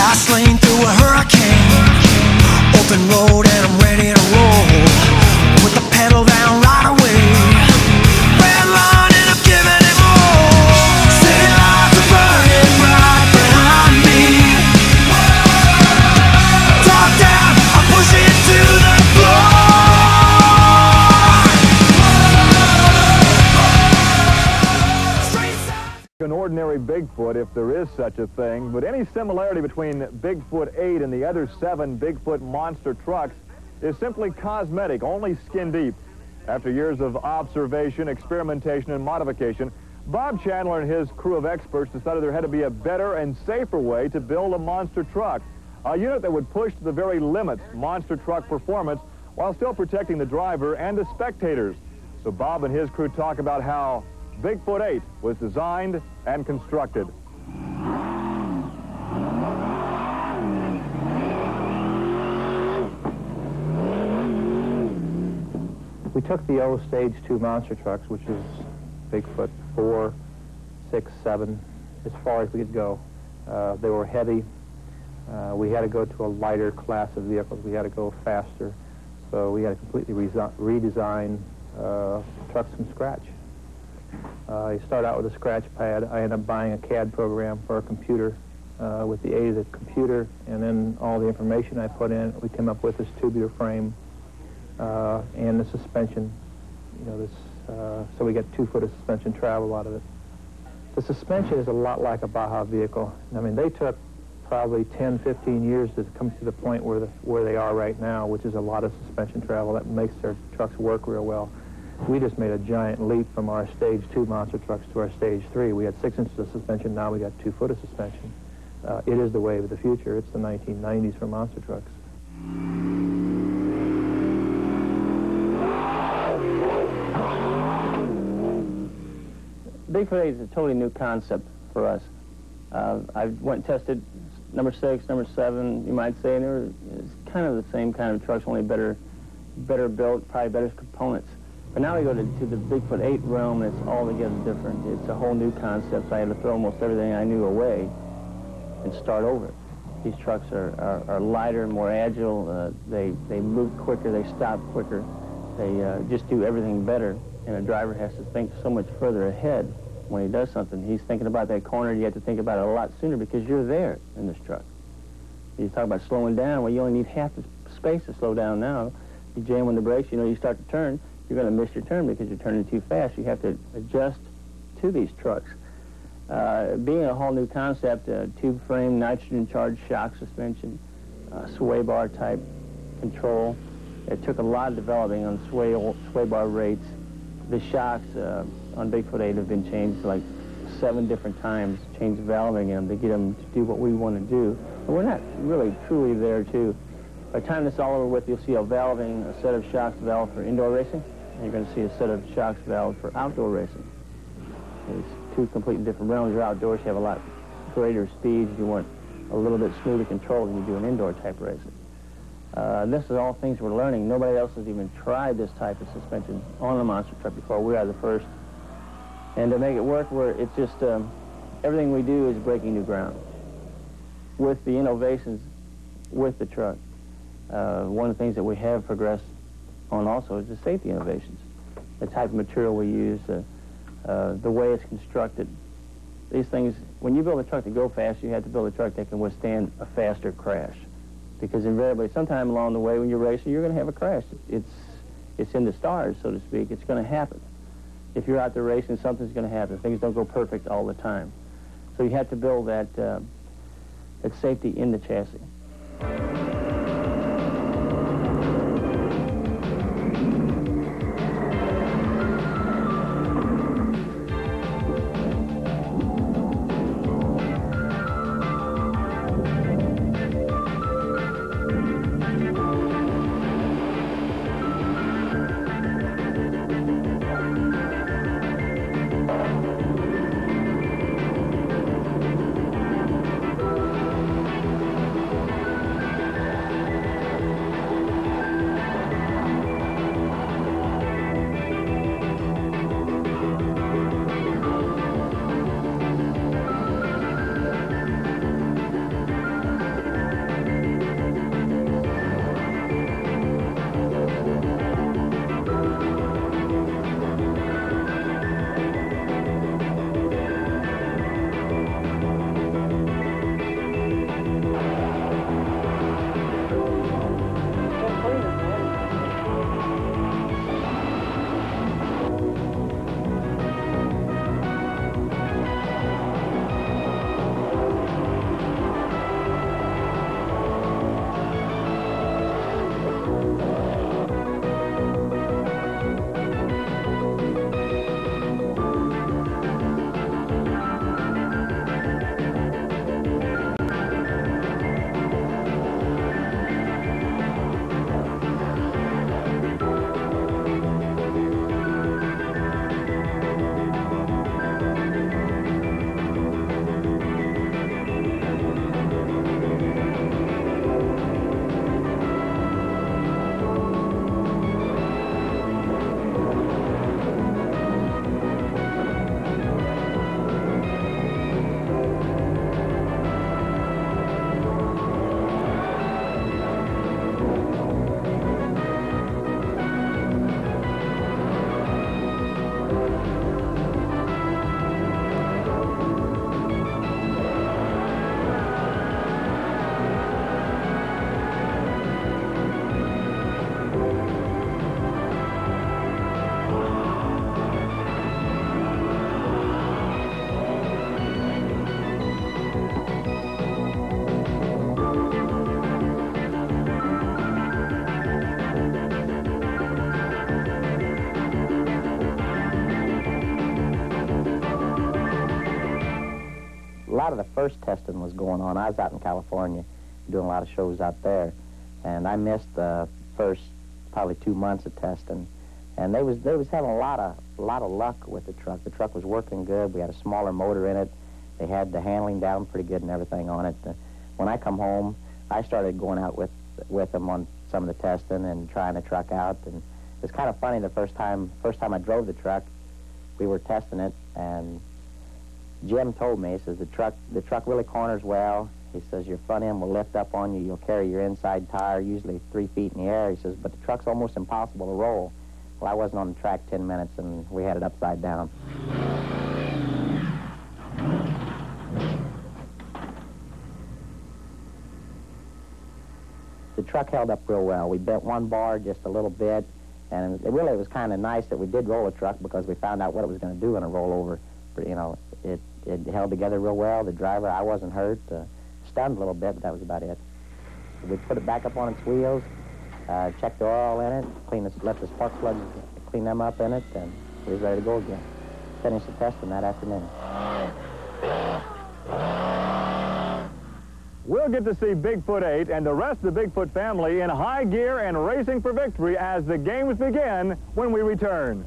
Fast lane through a hurricane, open road and I'm ready to roll. Put the pedal down right away. Red line and I'm giving it more. City lights are burning right behind me. Top down, I'm pushing to the floor. An ordinary Bigfoot, if there is such a thing, but any similarity between Bigfoot 8 and the other 7 Bigfoot monster trucks is simply cosmetic, only skin deep. After years of observation, experimentation, and modification, Bob Chandler and his crew of experts decided there had to be a better and safer way to build a monster truck, a unit that would push to the very limits monster truck performance while still protecting the driver and the spectators. So Bob and his crew talk about how Bigfoot 8 was designed and constructed. We took the old Stage 2 monster trucks, which is Bigfoot 4, 6, 7, as far as we could go. They were heavy. We had to go to a lighter class of vehicles. We had to go faster. So we had to completely redesign trucks from scratch. You start out with a scratch pad. I ended up buying a CAD program for a computer. With the aid of the computer and then all the information I put in, we came up with this tubular frame and the suspension. You know, so we get 2 foot of suspension travel out of it. The suspension is a lot like a Baja vehicle. I mean, they took probably 10, 15 years to come to the point where they are right now, which is a lot of suspension travel. That makes their trucks work real well. We just made a giant leap from our Stage 2 monster trucks to our Stage 3. We had 6 inches of suspension, now we got 2 foot of suspension. It is the wave of the future. It's the 1990s for monster trucks. Bigfoot 8 is a totally new concept for us. I went and tested number 6, number 7, you might say, and it's kind of the same kind of trucks, only better built, probably better components. But now we go to the Bigfoot 8 realm, and it's altogether different. It's a whole new concept, so I had to throw almost everything I knew away and start over. These trucks are lighter, more agile, they move quicker, they stop quicker, they just do everything better, and a driver has to think so much further ahead when he does something. He's thinking about that corner, you have to think about it a lot sooner because you're there in this truck. You talk about slowing down, well, you only need half the space to slow down now. You jam on the brakes, you know, you start to turn, you're going to miss your turn because you're turning too fast. You have to adjust to these trucks. Being a whole new concept, tube frame, nitrogen-charged shock suspension, sway bar type control. It took a lot of developing on sway bar rates. The shocks on Bigfoot 8 have been changed like 7 different times, changed valving them to get them to do what we want to do. But we're not really truly there too. By the time this is all over with, you'll see a valving, a set of shocks valve for indoor racing, and you're going to see a set of shocks valve for outdoor racing. It's 2 completely different realms. You're outdoors, you have a lot greater speeds. You want a little bit smoother control than you do in indoor type racing. This is all things we're learning. Nobody else has even tried this type of suspension on a monster truck before. We are the first. And to make it work, it's just everything we do is breaking new ground. With the innovations with the truck, one of the things that we have progressed on also is the safety innovations. The type of material we use, the way it's constructed. These things, when you build a truck to go fast, you have to build a truck that can withstand a faster crash. Because invariably, sometime along the way when you're racing, you're going to have a crash. It's in the stars, so to speak. It's going to happen. If you're out there racing, something's going to happen. Things don't go perfect all the time. So you have to build that safety in the chassis. lot of the first testing was going on. I was out in California doing a lot of shows out there, and I missed the first probably 2 months of testing. And they was having a lot of luck with the truck. The truck was working good. We had a smaller motor in it. They had the handling down pretty good and everything on it. When I come home, I started going out with them on some of the testing and trying the truck out. And it's kind of funny. The first time I drove the truck, we were testing it, and Jim told me, he says, the truck really corners well. He says, your front end will lift up on you. You'll carry your inside tire usually 3 feet in the air. He says, but the truck's almost impossible to roll. Well, I wasn't on the track 10 minutes, and we had it upside down. The truck held up real well. We bent one bar just a little bit, and it was kind of nice that we did roll a truck because we found out what it was going to do in a rollover. You know, it held together real well. The driver, I wasn't hurt, stunned a little bit, but that was about it. We put it back up on its wheels, checked the oil in it, let the spark plugs clean them up in it, and we was ready to go again. Finished the testing that afternoon. We'll get to see Bigfoot 8 and the rest of the Bigfoot family in high gear and racing for victory as the games begin when we return.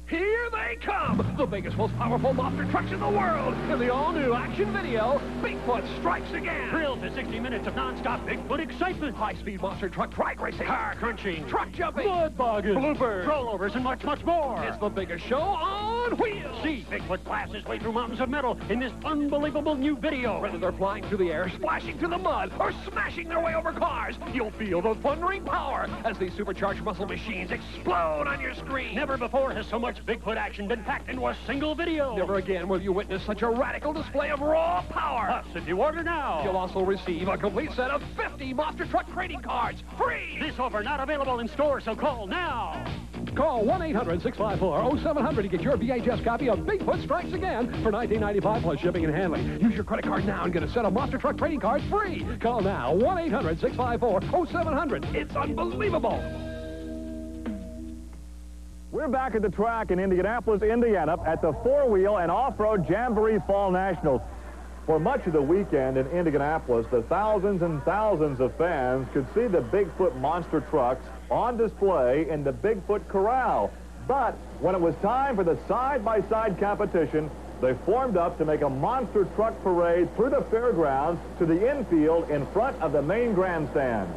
Here they come! The biggest, most powerful monster trucks in the world! In the all-new action video, Bigfoot strikes again! Thrill to 60 minutes of non-stop Bigfoot excitement! High-speed monster truck drag racing! Car crunching! Truck jumping! Mud bogging! Bloopers! Rollovers and much, much more! It's the biggest show on wheels! See Bigfoot blast his way through mountains of metal in this unbelievable new video! Whether they're flying through the air, splashing through the mud, or smashing their way over cars, you'll feel the thundering power as these supercharged muscle machines explode on your screen! Never before has so much Bigfoot action been packed into a single video. Never again will you witness such a radical display of raw power. Plus, if you order now, you'll also receive a complete set of 50 monster truck trading cards, free. This offer not available in stores, so call now. Call 1-800-654-0700 to get your VHS copy of Bigfoot Strikes Again for $19.95 plus shipping and handling. Use your credit card now and get a set of monster truck trading cards free. Call now, 1-800-654-0700. It's unbelievable. We're back at the track in Indianapolis, Indiana, at the four-wheel and off-road Jamboree Fall Nationals. For much of the weekend in Indianapolis, the thousands and thousands of fans could see the Bigfoot monster trucks on display in the Bigfoot Corral. But when it was time for the side-by-side competition, they formed up to make a monster truck parade through the fairgrounds to the infield in front of the main grandstand.